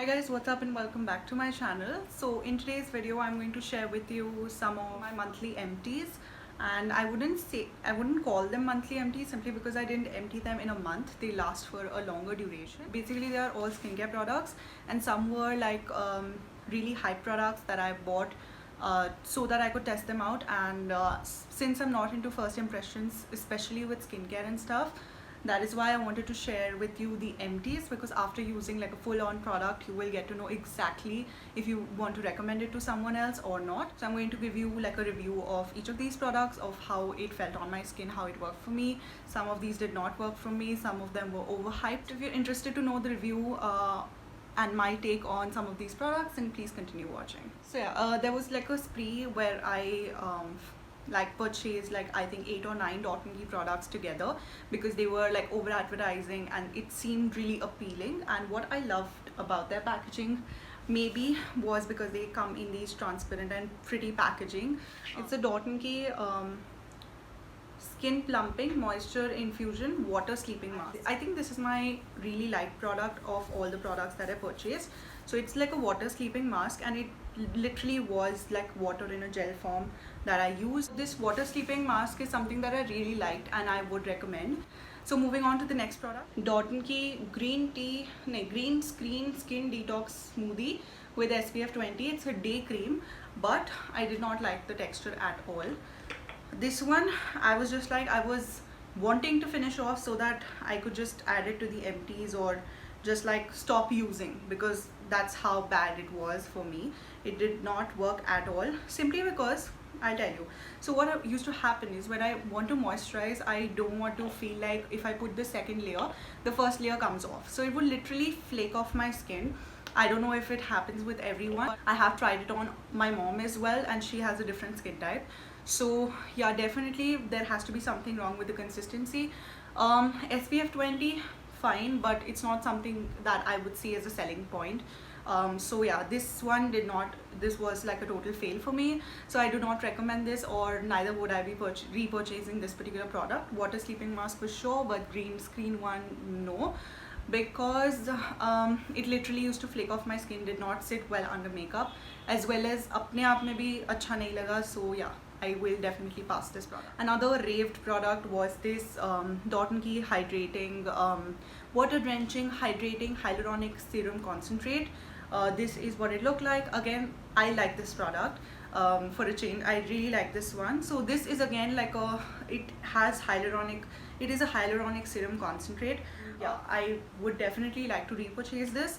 Hi guys, what's up and welcome back to my channel. So in today's video I'm going to share with you some of my monthly empties, and I wouldn't call them monthly empties simply because I didn't empty them in a month. They last for a longer duration. Basically they are all skincare products, and some were like really hype products that I bought so that I could test them out. And since I'm not into first impressions, especially with skincare and stuff, that is why I wanted to share with you the empties, because after using like a full-on product you will get to know exactly if you want to recommend it to someone else or not. So I'm going to give you like a review of each of these products, of how it felt on my skin, how it worked for me. Some of these did not work for me, some of them were overhyped. If you're interested to know the review and my take on some of these products, then please continue watching. So yeah, there was like a spree where I like purchased like I think 8 or 9 Dot & Key products together because they were like over advertising and it seemed really appealing. And what I loved about their packaging maybe was because they come in these transparent and pretty packaging. It's a Dot & Key skin plumping moisture infusion water sleeping mask. I think this is my really liked product of all the products that I purchased. So it's like a water sleeping mask, and it literally was like water in a gel form that I used. This water sleeping mask is something that I really liked and I would recommend. So moving on to the next product, Dot & Key green screen skin detox smoothie with SPF 20. It's a day cream, but I did not like the texture at all. This one I was just like, I was wanting to finish off so that I could just add it to the empties or just like stop using, because that's how bad it was for me. It did not work at all, simply because I'll tell you. So what used to happen is, when I want to moisturize, I don't want to feel like if I put the second layer, the first layer comes off. So it would literally flake off my skin. I don't know if it happens with everyone. I have tried it on my mom as well, and she has a different skin type. So yeah, definitely there has to be something wrong with the consistency. SPF 20, fine, but it's not something that I would see as a selling point. So yeah, this one did not, this was like a total fail for me. So I do not recommend this, or neither would I be repurchasing this particular product. Water sleeping mask for sure, but green screen one, no, because it literally used to flake off my skin, did not sit well under makeup, as well as apne aap mein bhi acha nahi laga. So yeah, I will definitely pass this product. Another raved product was this Dot & Key hydrating water drenching hydrating hyaluronic serum concentrate. This is what it looked like. Again, I like this product. For a change, I really like this one. So this is again like it is a hyaluronic serum concentrate. Yeah, I would definitely like to repurchase this.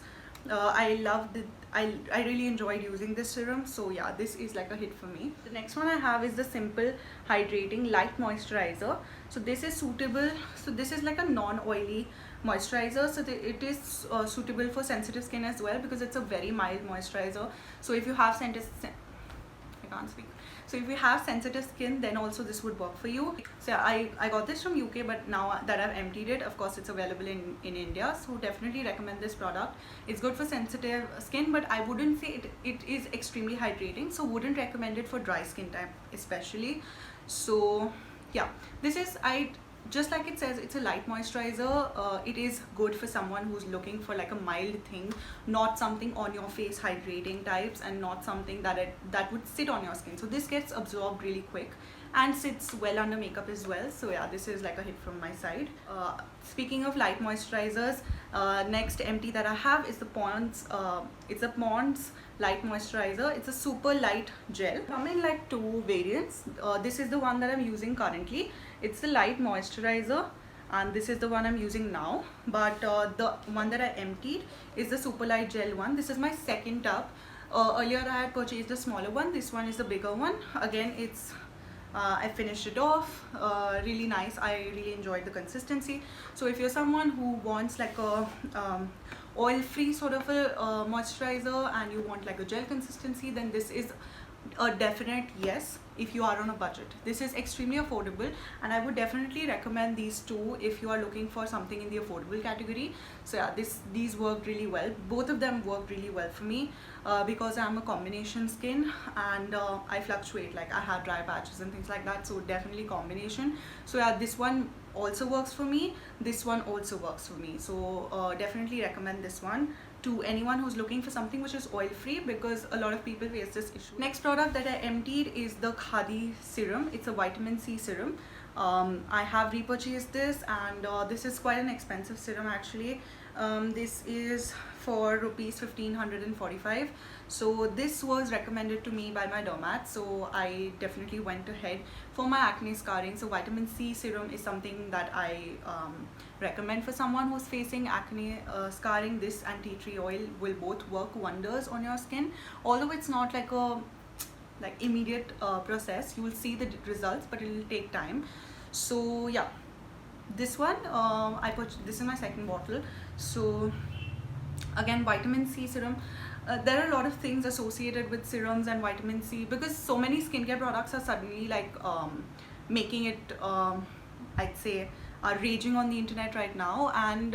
I loved it. I really enjoyed using this serum. So yeah, this is like a hit for me. The next one I have is the Simple Hydrating Light Moisturizer. So this is suitable. So this is like a non-oily moisturizer. So it is suitable for sensitive skin as well, because it's a very mild moisturizer. So if you have I can't speak. So if you have sensitive skin, then also this would work for you. So I got this from UK, but now that I've emptied it, of course it's available in India. So definitely recommend this product. It's good for sensitive skin, but I wouldn't say it is extremely hydrating. So wouldn't recommend it for dry skin type especially. So yeah, this is, just like it says, it's a light moisturizer. It is good for someone who's looking for like a mild thing, not something on your face hydrating types, and not something that would sit on your skin. So this gets absorbed really quick and sits well under makeup as well. So yeah, this is like a hit from my side. Speaking of light moisturizers, next empty that I have is the Pond's it's a Pond's light moisturizer. It's a super light gel. Come in like 2 variants. This is the one that I'm using currently. It's the light moisturizer, and this is the one I'm using now. But the one that I emptied is the super light gel one. This is my second tub. Earlier I had purchased a smaller one. This one is the bigger one. Again, it's I finished it off. Really nice. I really enjoyed the consistency. So if you're someone who wants like a oil-free sort of a moisturizer, and you want like a gel consistency, then this is a definite yes if you are on a budget. This is extremely affordable, and I would definitely recommend these two if you are looking for something in the affordable category. So yeah, these worked really well. Both of them worked really well for me because I'm a combination skin, and I fluctuate, like I have dry patches and things like that. So definitely combination. So yeah, this one also works for me, this one also works for me. So definitely recommend this one. to anyone who's looking for something which is oil free, because a lot of people face this issue. Next product that I emptied is the Khadi serum. It's a vitamin C serum. I have repurchased this, and this is quite an expensive serum actually. This is for rupees 1545. So this was recommended to me by my dermat, so I definitely went ahead for my acne scarring. So vitamin C serum is something that I recommend for someone who's facing acne scarring. This and tea tree oil will both work wonders on your skin, although it's not like a immediate process. You will see the results, but it will take time. So yeah, this one I put, this is my second bottle. So again, vitamin C serum. There are a lot of things associated with serums and vitamin C, because so many skincare products are suddenly like making it I'd say are raging on the internet right now. And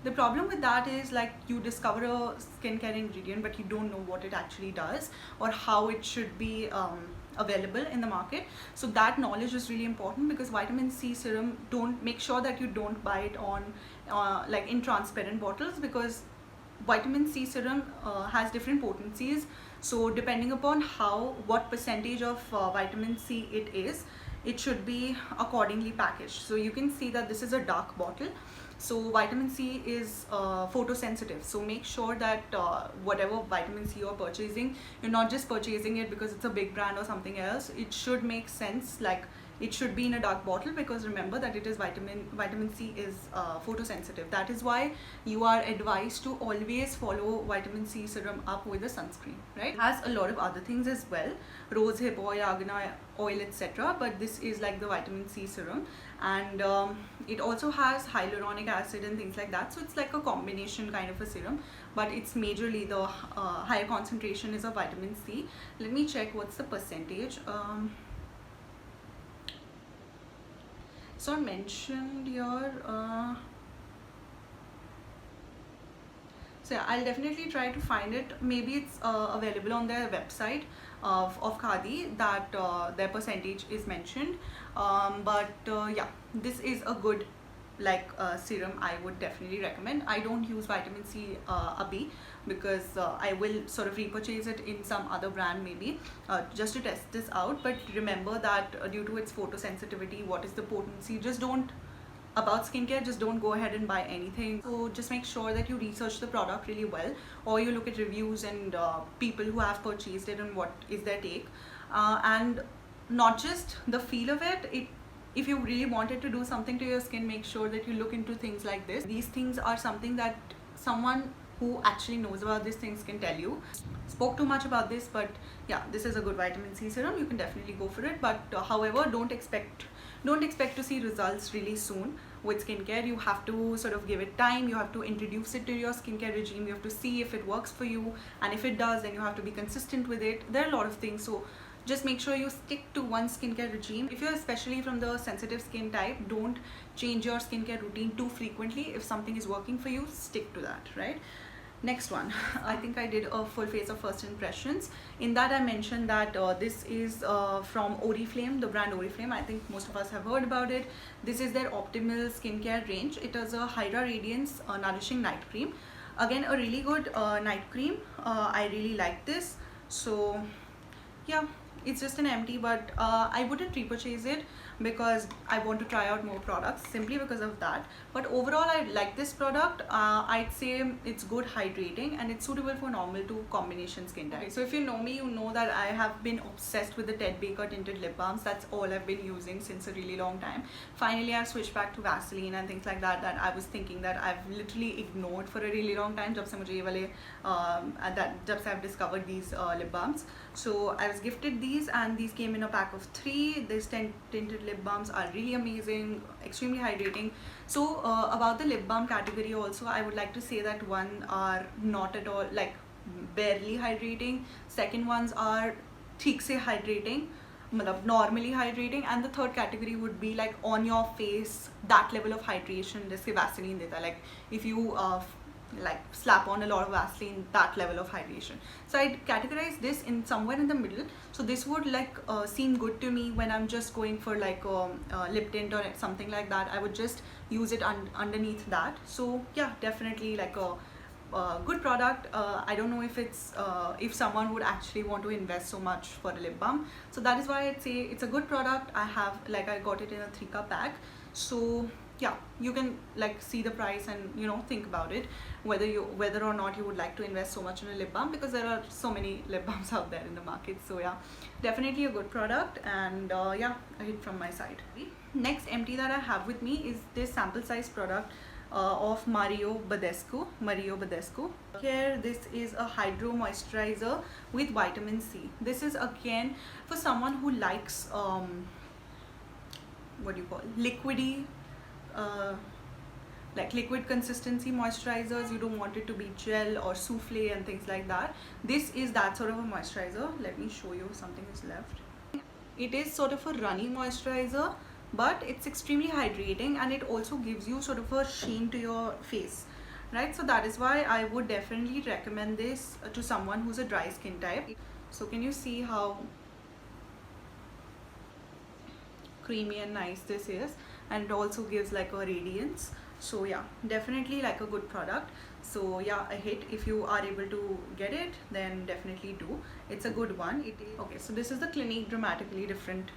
the problem with that is, like, you discover a skincare ingredient but you don't know what it actually does or how it should be available in the market. So that knowledge is really important, because vitamin C serum, don't make sure that you don't buy it on like in transparent bottles, because vitamin C serum has different potencies. So depending upon what percentage of vitamin C it is, it should be accordingly packaged. So you can see that this is a dark bottle. So vitamin C is photosensitive, so make sure that whatever vitamin C you're purchasing, you're not just purchasing it because it's a big brand or something else. It should make sense, like it should be in a dark bottle, because remember that it is vitamin C is photosensitive. That is why you are advised to always follow vitamin C serum up with a sunscreen, right? It has a lot of other things as well, rosehip oil, argan oil, etc. But this is like the vitamin C serum, and it also has hyaluronic acid and things like that. So it's like a combination kind of a serum, but it's majorly the higher concentration is of vitamin C. Let me check what's the percentage. It's not mentioned here. So yeah, I'll definitely try to find it. Maybe it's available on their website of Khadi, that their percentage is mentioned. But yeah, this is a good serum. I would definitely recommend. I don't use vitamin C Abhi, because I will sort of repurchase it in some other brand maybe just to test this out. But remember that due to its photosensitivity, what is the potency, just don't, about skincare, just don't go ahead and buy anything. So just make sure that you research the product really well, or you look at reviews and people who have purchased it and what is their take, and not just the feel of it. If you really wanted to do something to your skin, make sure that you look into things like this. These things are something that someone who actually knows about these things can tell you. Spoke too much about this, but yeah, this is a good vitamin C serum. You can definitely go for it, but however, don't expect to see results really soon with skincare. You have to sort of give it time. You have to introduce it to your skincare regime. You have to see if it works for you, and if it does, then you have to be consistent with it. There are a lot of things, so just make sure you stick to one skincare regime. If you're especially from the sensitive skin type, don't change your skincare routine too frequently. If something is working for you, stick to that, right? Next one, I think I did a full face of first impressions. In that I mentioned that this is from Oriflame, the brand Oriflame. I think most of us have heard about it. This is their optimal skincare range. It is a Hydra Radiance nourishing night cream. Again, a really good night cream. I really like this. So yeah, it's just an empty, but I wouldn't repurchase it because I want to try out more products, simply because of that. But overall, I like this product. I'd say it's good hydrating, and it's suitable for normal to combination skin type. Okay, so if you know me, you know that I have been obsessed with the Ted Baker tinted lip balms. That's all I've been using since a really long time. Finally, I've switched back to Vaseline and things like that, that I was thinking that I've literally ignored for a really long time. Jab se mujhe ye wale, jab se I've discovered these lip balms. So I was gifted these, and these came in a pack of 3. These tinted lip balms are really amazing, extremely hydrating. So about the lip balm category also, I would like to say that one are not at all, like barely hydrating. Second ones are theek se hydrating, normally hydrating, and the third category would be like on your face, that level of hydration jaise Vaseline deta, like if you like slap on a lot of Vaseline, that level of hydration. So I categorize this in somewhere in the middle. So this would like seem good to me when I'm just going for like lip tint or something like that. I would just use it underneath that. So yeah, definitely like a good product. I don't know if it's if someone would actually want to invest so much for a lip balm, so that is why I'd say it's a good product. I got it in a 3 cup pack, so yeah, you can like see the price and think about it, whether or not you would like to invest so much in a lip balm, because there are so many lip balms out there in the market. So yeah, definitely a good product, and yeah, a hit from my side. Next empty that I have with me is this sample size product of Mario Badescu. Here, this is a hydro moisturizer with vitamin C. This is again for someone who likes what do you call, liquidy, like liquid consistency moisturizers. You don't want it to be gel or souffle and things like that. This is that sort of a moisturizer. Let me show you, something is left. It is sort of a runny moisturizer, but it's extremely hydrating, and it also gives you sort of a sheen to your face, right? So that is why I would definitely recommend this to someone who's a dry skin type. So can you see how creamy and nice this is, and it also gives like a radiance. So yeah, definitely like a good product. So yeah, a hit. If you are able to get it, then definitely do. It's a good one. Okay, so this is the Clinique Dramatically Different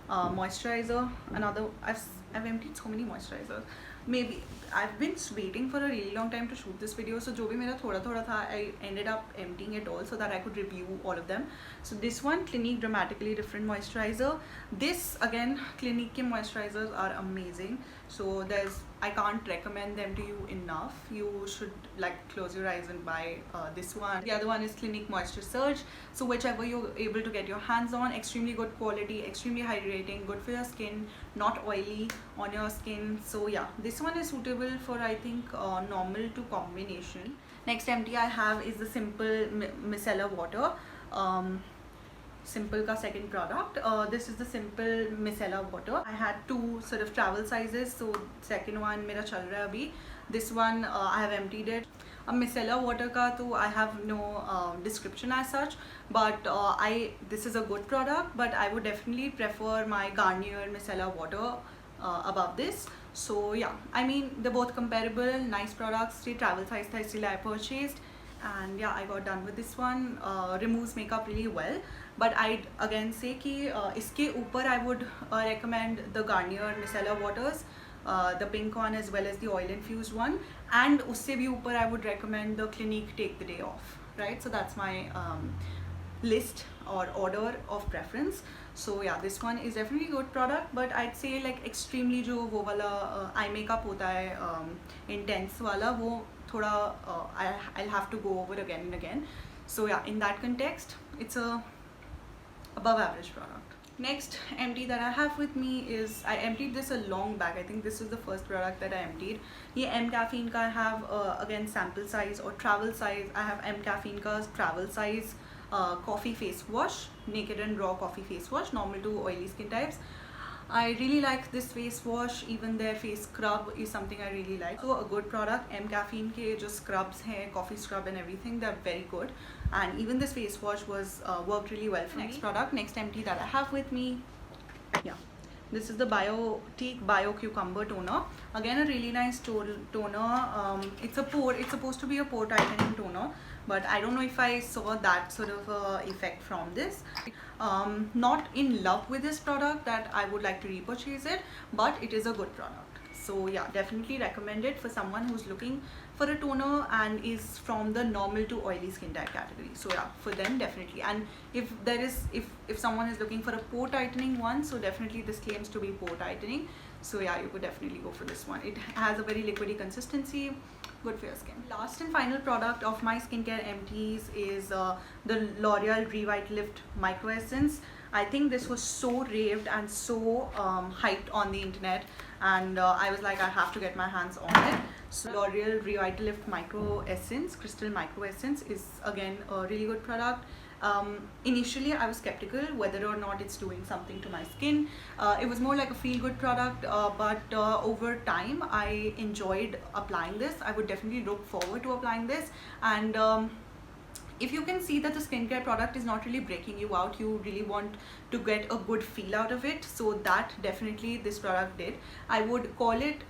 moisturizer. I've emptied so many moisturizers. Maybe I've been waiting for a really long time to shoot this video, so जो भी मेरा थोड़ा थोड़ा था, I ended up emptying it all so that I could review all of them. So this one, Clinique Dramatically Different moisturizer. This again, Clinique के moisturizers are amazing. So I can't recommend them to you enough. You should like close your eyes and buy this one. The other one is Clinique Moisture Surge. So whichever you're able to get your hands on, extremely good quality, extremely hydrating, good for your skin, not oily on your skin. So yeah, this one is suitable for, I think, normal to combination. Next empty I have is the Simple Micellar Water. Simple ka second product. This is the Simple Micellar Water. I had 2 sort of travel sizes, so second one mera chal raha hai abhi. This one I have emptied it. Micellar water ka to I have no description as such, but this is a good product, but I would definitely prefer my Garnier Micellar Water above this. So yeah, I mean, they're both comparable, nice products. The travel size tha, isliye I purchased, and yeah, I got done with this one. Removes makeup really well, but I'd again say कि इसके ऊपर I would recommend the Garnier Micellar Waters, the pink one as well as the oil infused one, and उससे भी ऊपर I would recommend the Clinique Take the Day Off, right? So that's my list or order of preference. So yeah, this one is definitely a good product, but I'd say like extremely जो वो वाला eye makeup होता है intense वाला, वो थोड़ा I'll have to go over again and again. So yeah, in that context, it's a above average product. Next empty that I have with me is, I emptied this a long back. I think this is the first product that I emptied. ये M Caffeine का I have again sample size or travel size. I have M Caffeine का travel size coffee face wash, Naked and Raw coffee face wash, normal to oily skin types. I really like this face wash. Even their face scrub is something I really like. So a good product. M Caffeine के जो scrubs हैं, coffee scrub and everything, they're very good. And even this face wash was worked really well for me. Next product, next empty that I have with me. Yeah, this is the Biotique Bio Cucumber Toner. Again, a really nice toner. It's supposed to be a pore tightening toner, but I don't know if I saw that sort of effect from this. Not in love with this product that I would like to repurchase it, but it is a good product. So yeah, definitely recommend it for someone who's looking for a toner and is from the normal to oily skin type category. So yeah, for them definitely. And if someone is looking for a pore tightening one, so definitely this claims to be pore tightening. So yeah, you could definitely go for this one. It has a very liquidy consistency, good for your skin. Last and final product of my skincare empties is the L'Oreal Revitalift Micro Essence. I think this was so raved and so hyped on the internet, and I was like, I have to get my hands on it. So L'Oreal Revitalift Micro Essence, Crystal Micro Essence, is again a really good product. Initially I was skeptical whether or not it's doing something to my skin. It was more like a feel-good product, but over time I enjoyed applying this. I would definitely look forward to applying this, and if you can see that the skincare product is not really breaking you out, you really want to get a good feel out of it, so that definitely this product did. I would call it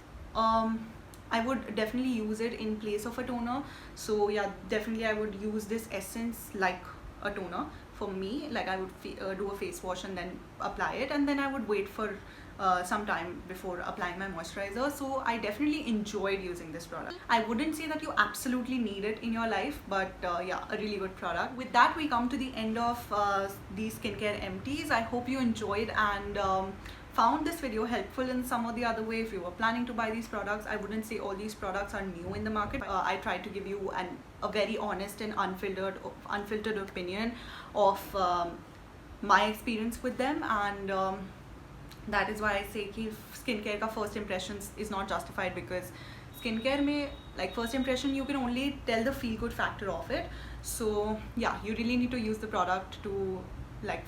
I would definitely use it in place of a toner. So yeah, definitely I would use this essence like a toner for me. Like I would do a face wash and then apply it, and then I would wait for some time before applying my moisturizer. So I definitely enjoyed using this product. I wouldn't say that you absolutely need it in your life, but yeah, a really good product. With that, we come to the end of these skincare empties. I hope you enjoyed and found this video helpful in some or the other way. If you were planning to buy these products, I wouldn't say all these products are new in the market. I tried to give you a very honest and unfiltered opinion of my experience with them, and that is why I say कि skincare का first impressions is not justified, because skincare में like first impression you can only tell the feel good factor of it. So yeah, you really need to use the product to like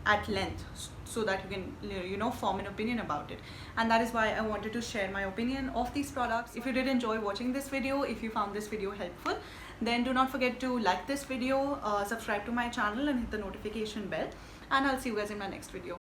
at length, so that you can form an opinion about it. And that is why I wanted to share my opinion of these products. If you did enjoy watching this video, if you found this video helpful, then do not forget to like this video, subscribe to my channel and hit the notification bell, and I'll see you guys in my next video.